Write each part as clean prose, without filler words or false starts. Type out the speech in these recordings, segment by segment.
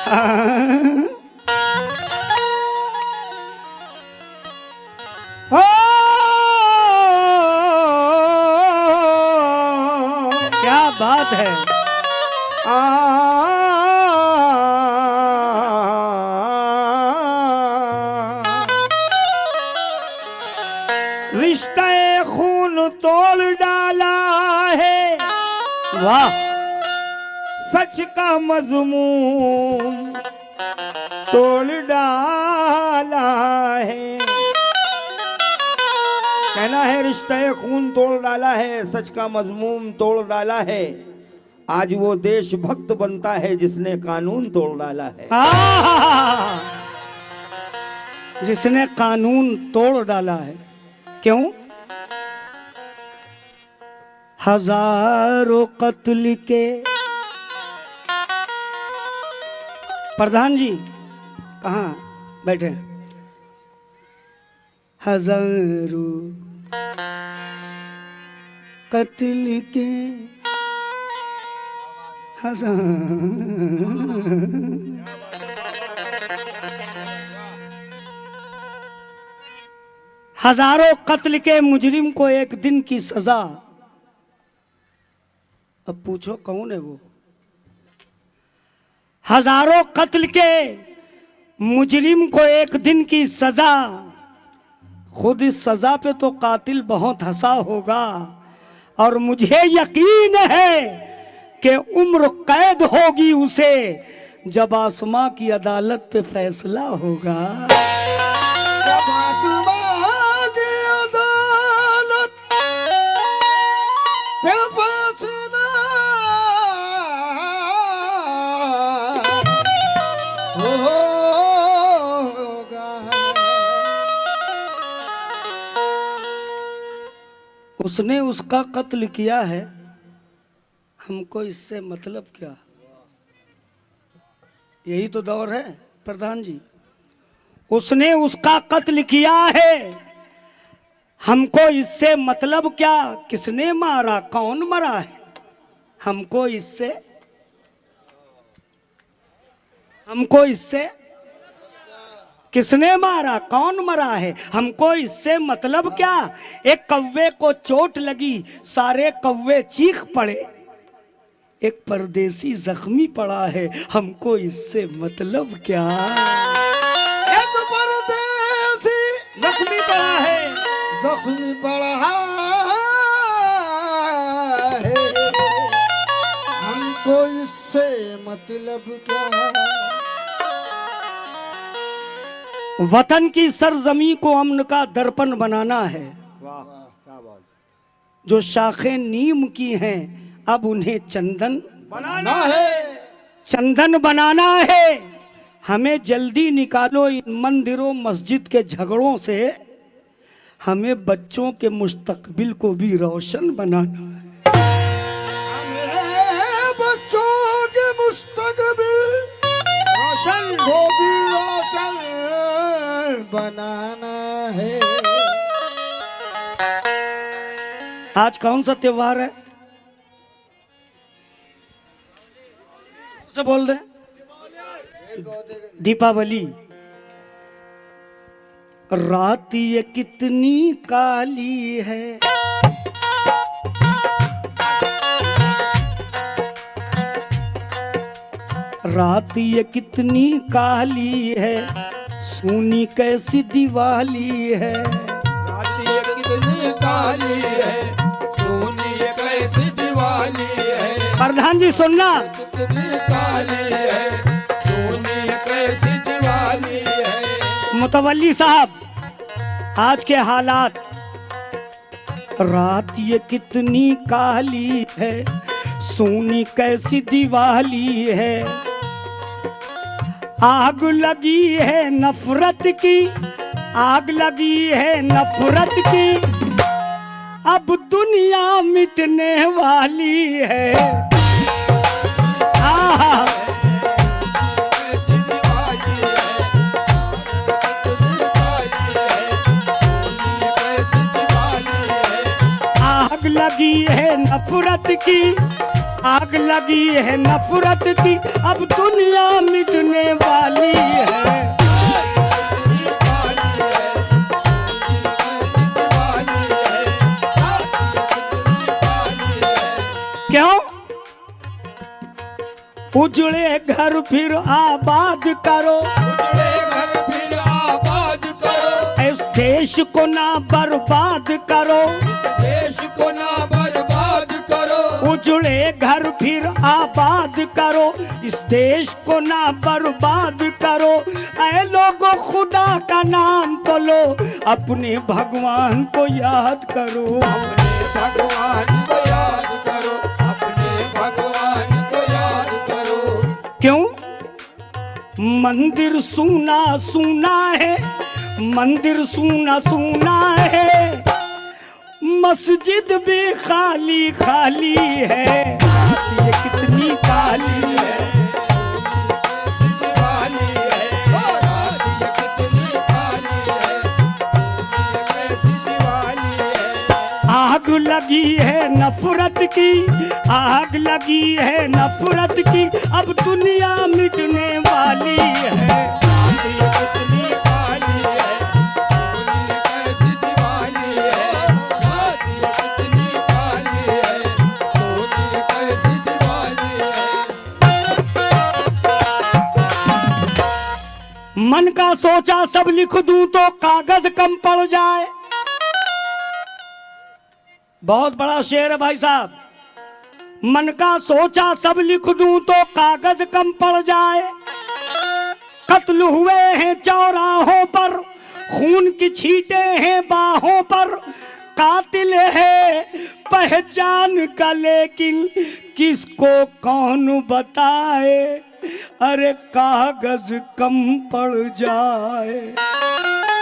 क्या बात है। रिश्ता खून तोड़ डाला है, वाह। सच का मजमून तोड़ डाला है। कहना है रिश्ता खून तोड़ डाला है, सच का मजमून तोड़ डाला है। आज वो देशभक्त बनता है जिसने कानून तोड़ डाला है। जिसने कानून तोड़ डाला है। क्यों? हजारों कत्ल के। प्रधान जी कहाँ बैठे? हजारों कत्ल के हजारों कत्ल के मुजरिम को एक दिन की सजा। अब पूछो कौन है वो? हजारों कत्ल के मुजरिम को एक दिन की सजा। खुद इस सजा पे तो कातिल बहुत हंसा होगा, और मुझे यकीन है कि उम्र कैद होगी उसे जब आसमां की अदालत पे फैसला होगा। जब आसमां की अदालत पे फैसला होगा। उसने उसका कत्ल किया है, हमको इससे मतलब क्या? यही तो दौर है प्रधान जी। उसने उसका कत्ल किया है, हमको इससे मतलब क्या? किसने मारा, कौन मरा है, हमको इससे किसने मारा, कौन मरा है, हमको इससे मतलब क्या? एक कौवे को चोट लगी, सारे कौवे चीख पड़े। एक परदेसी जख्मी पड़ा है, हमको इससे मतलब क्या? एक परदेसी जख्मी पड़ा है, जख्मी पड़ा है, हमको इससे मतलब क्या? वतन की सरजमी को अमन का दर्पण बनाना है। वाह क्या बात। जो शाखें नीम की हैं अब उन्हें चंदन बनाना है, चंदन बनाना है। हमें जल्दी निकालो इन मंदिरों मस्जिद के झगड़ों से, हमें बच्चों के मुस्तकबिल को भी रोशन बनाना है। हमें बच्चों के मुस्तकबिल रोशन को भी रोशन बनाना है। आज कौन सा त्योहार है? से बोल रहे? दीपावली। रात ये कितनी काली है, रात ये कितनी काली है, सूनी कैसी दिवाली है। रात ये कितनी काली है, सोनी ये कैसी दिवाली है। प्रधान जी सुनना। कितनी काली है, सोनी ये कैसी दिवाली है। मुतवल्ली साहब, आज के हालात। रात ये कितनी काली है, सोनी कैसी दिवाली है। आग लगी है नफरत की, आग लगी है नफरत की, अब दुनिया मिटने वाली है। आग लगी है नफरत की, आग लगी है नफरत की, अब दुनिया मिटने वाली है। क्यों? उजड़े घर फिर आबाद करो, इस देश को ना बर्बाद करो, देश को ना बर्बाद करो। उजड़े घर फिर आबाद करो, इस देश को ना बर्बाद करो। ऐ लोगों खुदा का नाम तो लो, अपने भगवान को याद करो, अपने भगवान को याद करो, अपने भगवान को याद करो। क्यों? मंदिर सूना सूना है, मंदिर सूना सूना है, मस्जिद भी खाली खाली है। ये कितनी काली है, आग लगी है नफरत की, आग लगी है नफरत की, अब दुनिया मिटने वाली है। मन का सोचा सब लिख दूं तो कागज कम पड़ जाए। बहुत बड़ा शेर है भाई साहब। मन का सोचा सब लिख दूं तो कागज कम पड़ जाए। कत्ल हुए हैं चौराहों पर, खून की छींटें हैं बाहों पर, कातिल है पहचान का लेकिन किसको कौन बताए। अरे कागज कम पड़ जाए,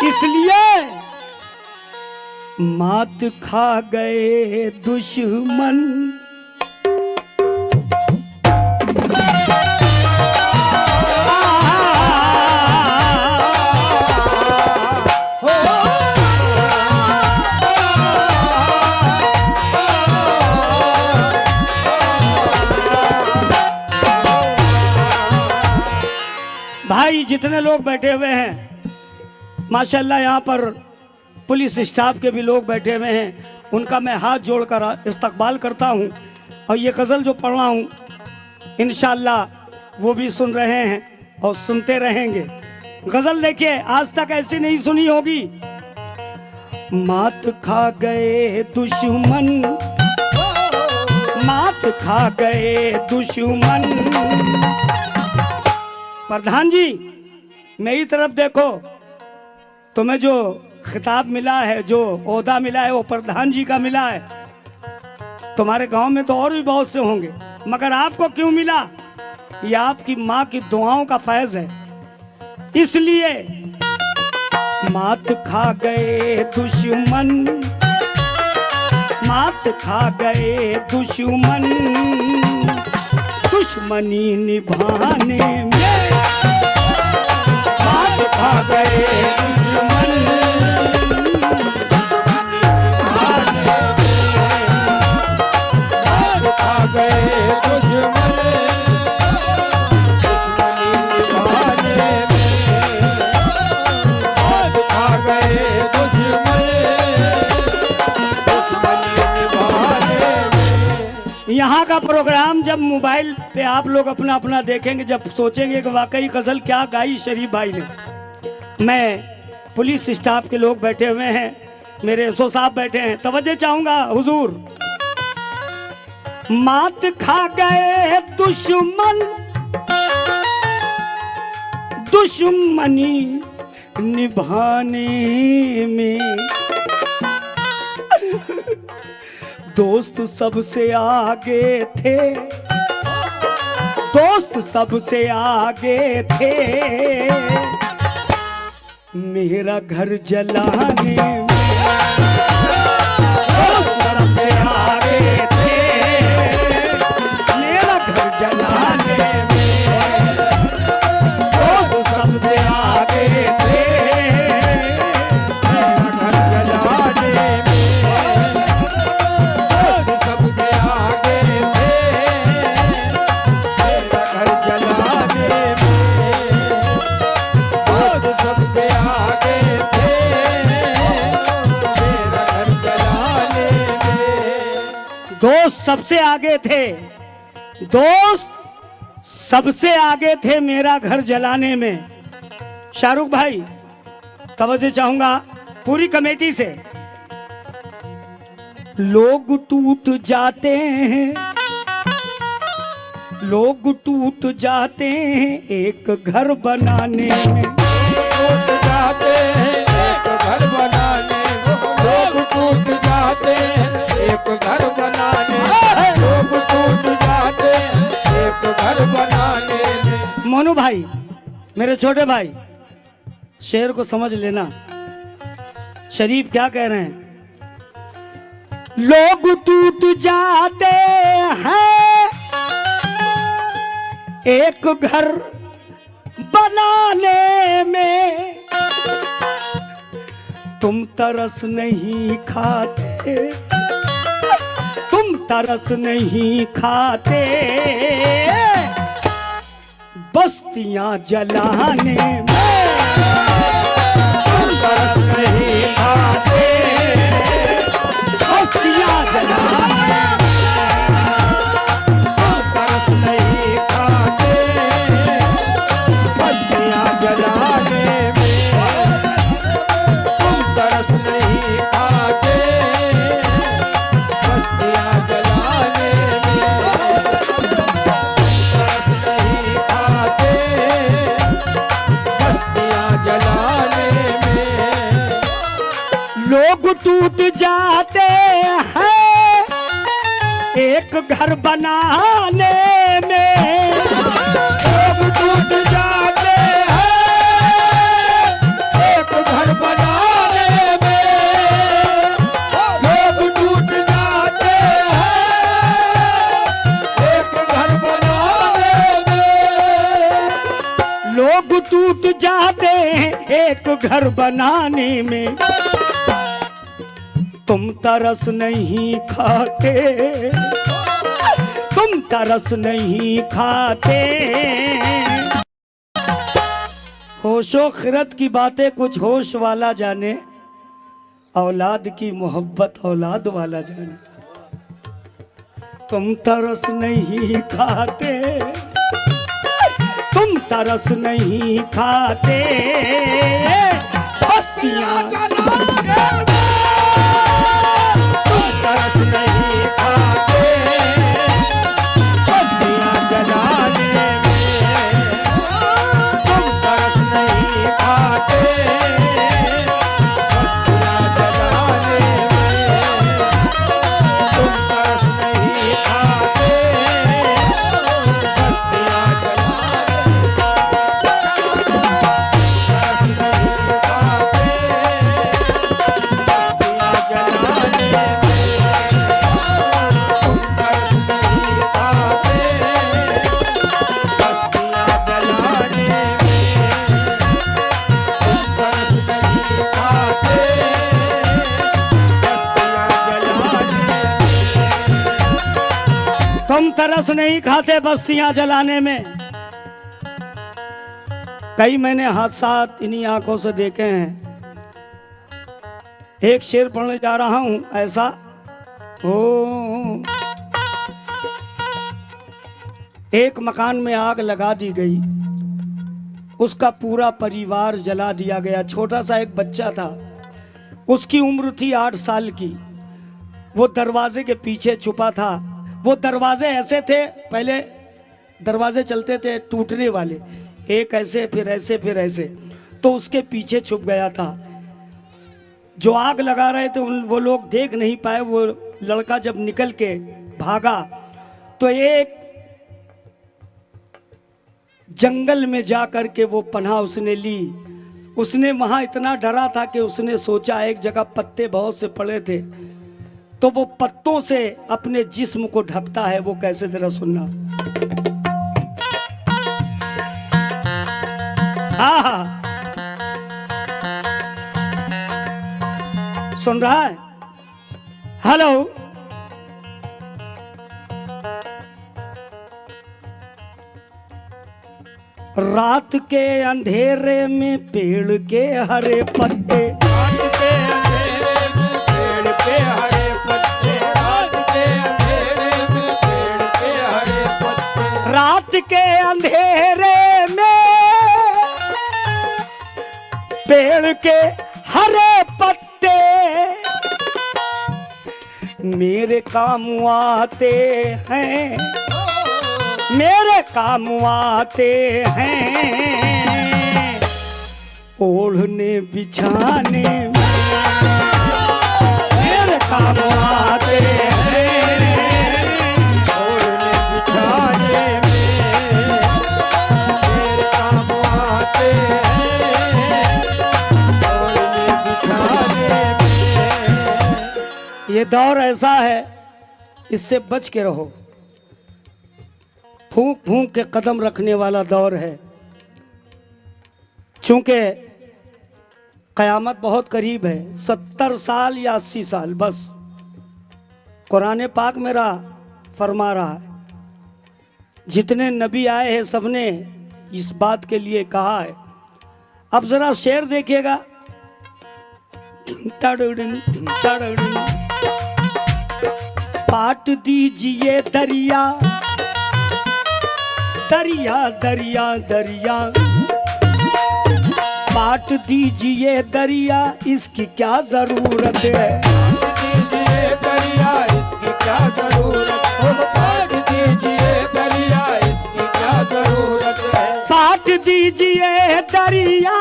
इसलिए मात खा गए दुश्मन। भाई जितने लोग बैठे हुए हैं माशाल्लाह, यहाँ पर पुलिस स्टाफ के भी लोग बैठे हुए हैं, उनका मैं हाथ जोड़कर इस्तकबाल करता हूँ। और ये गज़ल जो पढ़ रहा हूँ इंशाअल्लाह वो भी सुन रहे हैं और सुनते रहेंगे। गज़ल देखिए, आज तक ऐसी नहीं सुनी होगी। मात खा गए दुश्मन, मात खा गए दुश्मन। प्रधान जी मेरी तरफ देखो, तुम्हें जो खिताब मिला है, जो ओहदा मिला है वो प्रधान जी का मिला है। तुम्हारे गांव में तो और भी बहुत से होंगे, मगर आपको क्यों मिला? ये आपकी माँ की दुआओं का फैज है। इसलिए मात खा गए दुश्मन, मात खा गए दुश्मन, दुश्मनी निभाने में मात खा गए दुश्मन, मात खा गए दुश्मन, दुश्मनी निभाने में मात खा गए दुश्मन, दुश्मनी निभाने में। यहाँ का प्रोग्राम जब मोबाइल पे आप लोग अपना अपना देखेंगे, जब सोचेंगे कि वाकई गजल क्या गाई शरीफ भाई ने। मैं पुलिस स्टाफ के लोग बैठे हुए हैं, मेरे एसओ साहब बैठे हैं, तवज्जो चाहूंगा हुजूर। मात खा गए दुश्मन, दुश्मनी निभाने में, दोस्त सबसे आगे थे, दोस्त सबसे आगे थे, मेरा घर जलाने में दोस्त सबसे आगे थे, मेरा घर जलाने में दोस्त सबसे आगे थे, मेरा घर जलाने में दोस्त सबसे आगे थे, मेरा घर जलाने में। सबसे आगे थे, दोस्त सबसे आगे थे मेरा घर जलाने में। शाहरुख भाई तवज्जो चाहूंगा पूरी कमेटी से। लोग टूट जाते हैं, लोग टूट जाते हैं एक घर बनाने में। टूट जाते हैं एक घर बनाने, लोग टूट जाते हैं एक घर बनाने, लोग टूट जाते हैं एक घर बनाने में। मोनू भाई मेरे छोटे भाई, शेर को समझ लेना। शरीफ क्या कह रहे हैं? लोग टूट जाते हैं एक घर बनाने में, तुम तरस नहीं खाते, तुम तरस नहीं खाते बस्तियां जलाने में। तुम तरस नहीं खाते बस्तियां जलाने में, तुम तरस नहीं खाते बस्तियां जलाने में, तुम तरस नहीं खाते बस्तियां जलाने में, तरस नहीं खाते बस्तियां जलाने में। लोग टूट जाते हैं एक घर बनाने में। लोग टूट जाते हैं एक घर बनाने में, लोग टूट जाते हैं एक घर बनाने में, लोग टूट जाते हैं एक घर बनाने में, तुम तरस नहीं खाते, तुम तरस नहीं खाते। होशो खिरत की बातें कुछ होश वाला जाने, औलाद की मोहब्बत औलाद वाला जाने। तुम तरस नहीं खाते, तुम तरस नहीं खाते बस्तियां तरस नहीं खाते बस्तियां जलाने में, तुम तरस नहीं खाते बस्तियां जलाने में, तुम तरस नहीं खाते बस्तियां जलाने तुम तरस नहीं खाते बस्तियां जलाने में। कई मैंने हादसात इन्हीं आंखों से देखे हैं। एक शेर पढ़ने जा रहा हूं ऐसा हो। एक मकान में आग लगा दी गई, उसका पूरा परिवार जला दिया गया। छोटा सा एक बच्चा था, उसकी उम्र थी 8 साल की। वो दरवाजे के पीछे छुपा था। वो दरवाजे ऐसे थे, पहले दरवाजे चलते थे टूटने वाले, एक ऐसे फिर ऐसे फिर ऐसे, तो उसके पीछे छुप गया था। जो आग लगा रहे थे वो लोग देख नहीं पाए। वो लड़का जब निकल के भागा तो एक जंगल में जा कर के वो पनाह उसने ली। उसने वहां इतना डरा था कि उसने सोचा, एक जगह पत्ते बहुत से पड़े थे, तो वो पत्तों से अपने जिस्म को ढकता है। वो कैसे, जरा सुनना। हाँ, सुन रहा है? हेलो, रात के अंधेरे में पेड़ के हरे पत्ते, रात के अंधेरे में पेड़ के हरे पत्ते, रात के अंधेरे के अंधेरे में पेड़ के हरे पत्ते मेरे काम आते हैं, मेरे काम आते हैं। ओढ़ने बिछाने में मेरे काम आते हैं, ओढ़ने बिछाने में मेरे काम आते हैं, ओढ़ने बिछाने में। ये दौर ऐसा है, इससे बच के रहो। फूंक फूंक के कदम रखने वाला दौर है। चूंकि कयामत बहुत करीब है, 70 साल या 80 साल बस। कुरान पाक मेरा फरमा रहा है, जितने नबी आए हैं सबने इस बात के लिए कहा है। अब जरा शेर देखिएगा। पाट दीजिए दरिया दरिया दरिया दरिया, पाट दीजिए दरिया, इसकी क्या जरूरत है। दीजिए दरिया, इसकी क्या जरूरत है। पाट दीजिए दरिया, इसकी क्या जरूरत है। पाट दीजिए दरिया,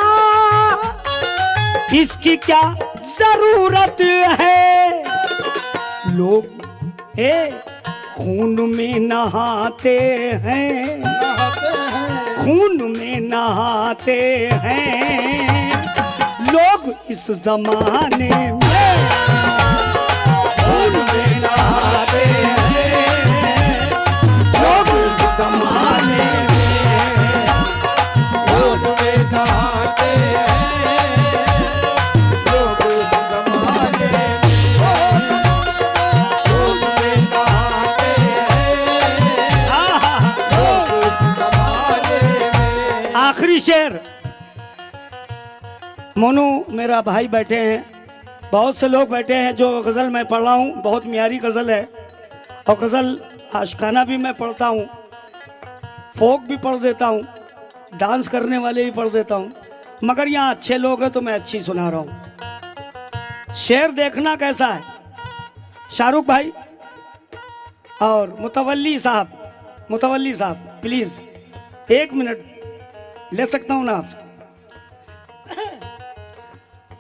इसकी क्या जरूरत है। लोग खून में नहाते हैं, खून में नहाते हैं लोग इस जमाने में, खून में नहाते हैं लोग इस जमाने में, खून में नहाते हैं लोग इस जमाने में, खून में नहाते हैं लोग इस जमाने में। आखिरी शेर। मोनू मेरा भाई बैठे हैं, बहुत से लोग बैठे हैं। जो गज़ल मैं पढ़ रहा हूँ बहुत म्यारी गज़ल है, और गज़ल आशिकाना भी मैं पढ़ता हूँ, फोक भी पढ़ देता हूँ, डांस करने वाले भी पढ़ देता हूँ। मगर यहाँ अच्छे लोग हैं तो मैं अच्छी सुना रहा हूँ। शेर देखना कैसा है। शाहरुख भाई और मुतवल्ली साहब प्लीज़ 1 मिनट ले सकता हूँ ना आप।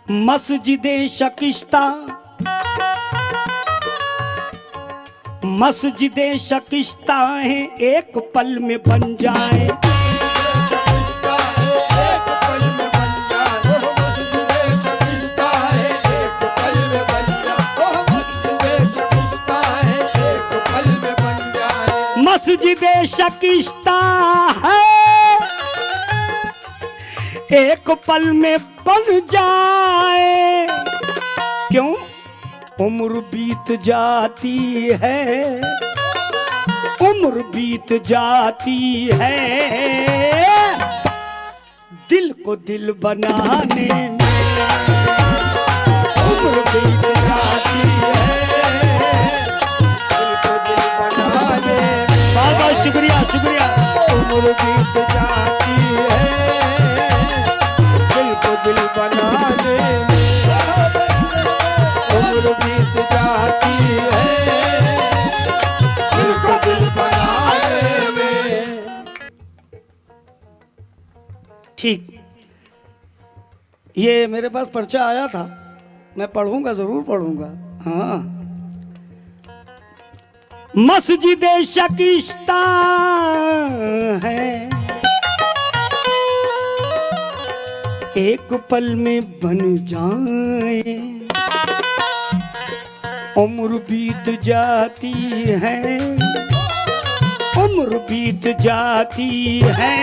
मस्जिदे शकिस्ता है एक पल में बन जाए। मस्जिदे शकिस्ता है एक पल में बन जाए। क्यों? उम्र बीत जाती है, उम्र बीत जाती है दिल को दिल बनाने में, उम्र बीत जाती है दिल को दिल बनाने में। बहुत बहुत शुक्रिया शुक्रिया। उम्र बीत जाती है दिल को दिल बनाने में, उम्र बीत जाती है दिल को दिल बनाने में। ठीक, ये मेरे पास पर्चा आया था, मैं पढ़ूंगा, जरूर पढ़ूंगा। हाँ, मस्जिद शकिस्ता है एक पल में बन जाए। उम्र बीत जाती है, उम्र बीत जाती है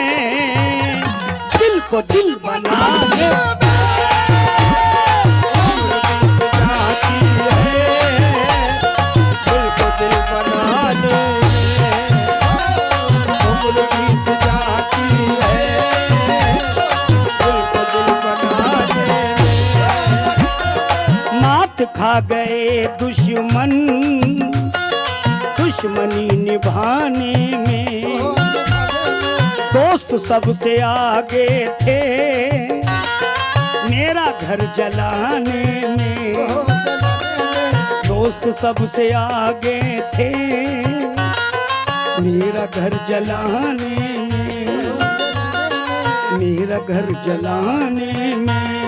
दिल को दिल बनाने। उम्र बीत जाती है दिल को दिल बनाने में, उम्र बीत जाती है दिल को दिल बनाने में। मात खा गए दुश्मन दुश्मनी निभाने में, दोस्त सबसे आगे थे मेरा घर जलाने में, दोस्त सबसे आगे थे मेरा घर जलाने में, मेरा घर जलाने में।